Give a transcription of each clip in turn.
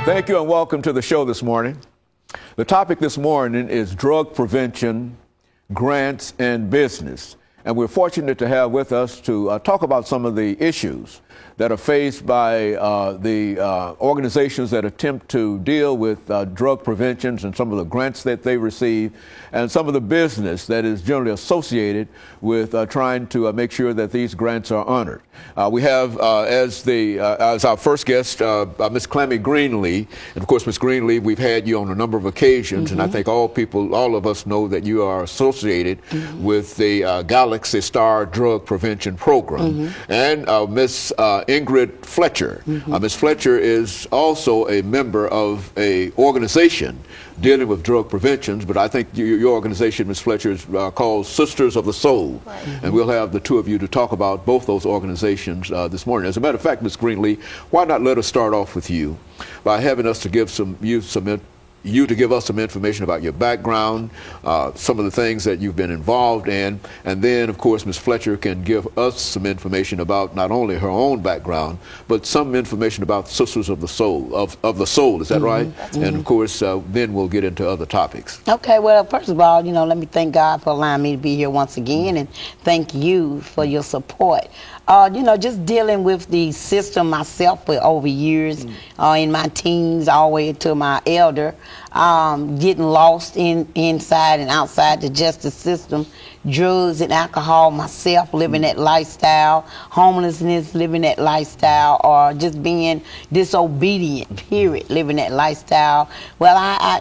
Thank you and welcome to the show this morning. The topic this morning is drug prevention, grants, and business. And we're fortunate to have with us to talk about some of the issues that are faced by the organizations that attempt to deal with drug preventions and some of the grants that they receive and some of the business that is generally associated with trying to make sure that these grants are honored. We have as our first guest, Ms. Clemmy Greenlee. And of course, Ms. Greenlee, we've had you on a number of occasions, and I think all of us know that you are associated with the Galaxy Star Drug Prevention Program. And Ms. Ingrid Fletcher. Ms. Fletcher is also a member of a organization dealing with drug preventions, but I think your organization, Ms. Fletcher, is called Sisters of the Soul. Right. And we'll have the two of you to talk about both those organizations this morning. As a matter of fact, Ms. Greenlee, why not let us start off with you by having us to give you to give us some information about your background, some of the things that you've been involved in, and then, of course, Ms. Fletcher can give us some information about not only her own background, but some information about Sisters of the Soul, of the Soul, is that right? And, of course, then we'll get into other topics. Okay, well, first of all, let me thank God for allowing me to be here once again, and thank you for your support. Just dealing with the system myself for over years, in my teens all the way to my elder, getting lost inside and outside the justice system, drugs and alcohol myself, living that lifestyle, homelessness, living that lifestyle, or just being disobedient, period, living that lifestyle. Well,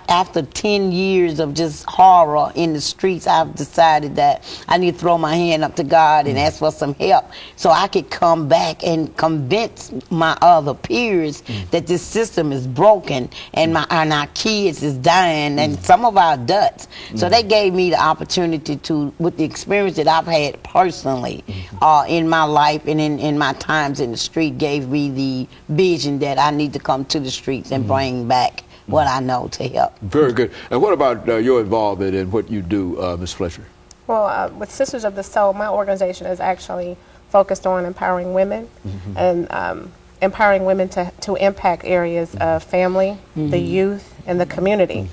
after 10 years of just horror in the streets, I've decided that I need to throw my hand up to God and ask for some help so I could come back and convince my other peers that this system is broken and our kids is dying and some of our adults. So they gave me the opportunity to, with the experience that I've had personally in my life and in my times in the street, gave me the vision that I need to come to the streets and bring back what I know to help. Very good. And what about your involvement in what you do, Ms. Fletcher? Well, with Sisters of the Soul, my organization is actually focused on empowering women and empowering women to impact areas of family, the youth, and the community.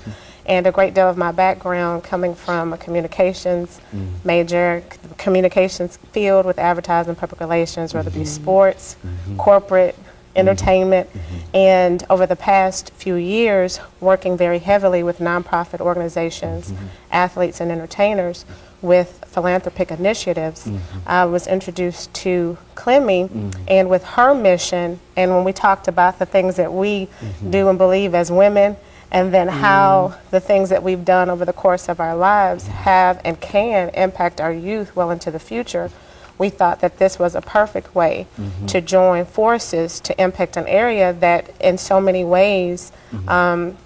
And a great deal of my background coming from a communications major, communications field with advertising, public relations, whether it be sports, corporate, entertainment, and over the past few years, working very heavily with nonprofit organizations, athletes, and entertainers with philanthropic initiatives. I was introduced to Clemmy and with her mission, and when we talked about the things that we do and believe as women, and then how the things that we've done over the course of our lives have and can impact our youth well into the future, we thought that this was a perfect way to join forces to impact an area that in so many ways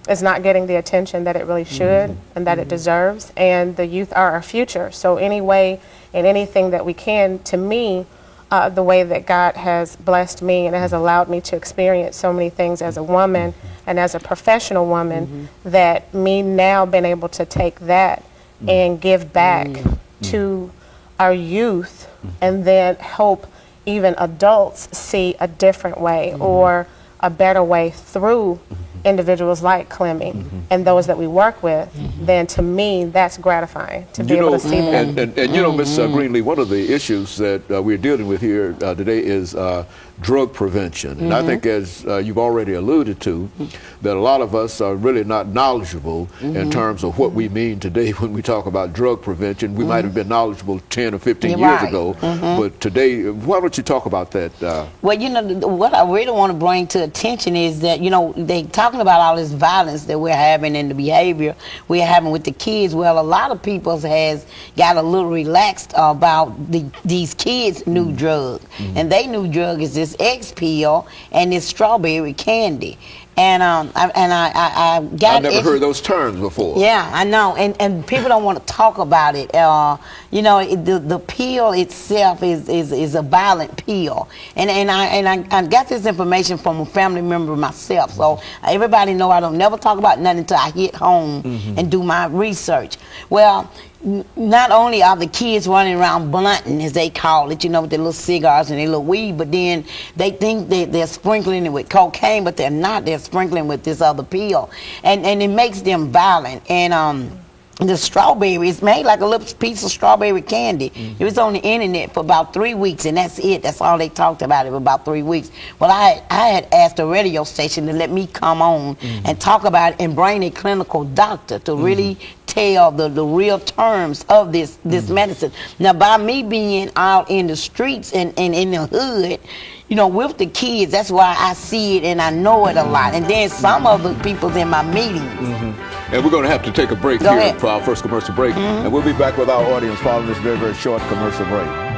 is not getting the attention that it really should and that it deserves. And the youth are our future. So any way and anything that we can, to me, the way that God has blessed me and has allowed me to experience so many things as a woman and as a professional woman, that me now being able to take that and give back to our youth and then help even adults see a different way or a better way through individuals like Clemmy and those that we work with, then to me that's gratifying to be able to see that. And Ms. Greenlee, one of the issues that we're dealing with here today is drug prevention. And I think, as you've already alluded to, that a lot of us are really not knowledgeable in terms of what we mean today when we talk about drug prevention. We might have been knowledgeable 10 or 15 years ago, but today, why don't you talk about that? Well, what I really want to bring to attention is that, they talking about all this violence that we're having and the behavior we're having with the kids. Well, a lot of people has got a little relaxed about these kids' new drug. And they new drug is this X pill and this strawberry candy. And I never heard those terms before. Yeah, I know, and people don't want to talk about it. The pill itself is a violent pill, and I got this information from a family member myself. So everybody know I don't never talk about nothing until I hit home and do my research. Well, not only are the kids running around blunting, as they call it, you know, with their little cigars and their little weed, but then they think they're sprinkling it with cocaine, but they're not. They're sprinkling with this other pill, and it makes them violent. And the strawberry is made like a little piece of strawberry candy. It was on the internet for about 3 weeks, and that's it. That's all they talked about it for about 3 weeks. Well, I had asked the radio station to let me come on and talk about it and bring a clinical doctor to really tell the real terms of this medicine. Now, by me being out in the streets and in the hood, you know, with the kids, that's why I see it and I know it a lot. And then some of the people's in my meetings. And we're going to have to take a break Go here ahead. for our first commercial break. And we'll be back with our audience following this very, very short commercial break.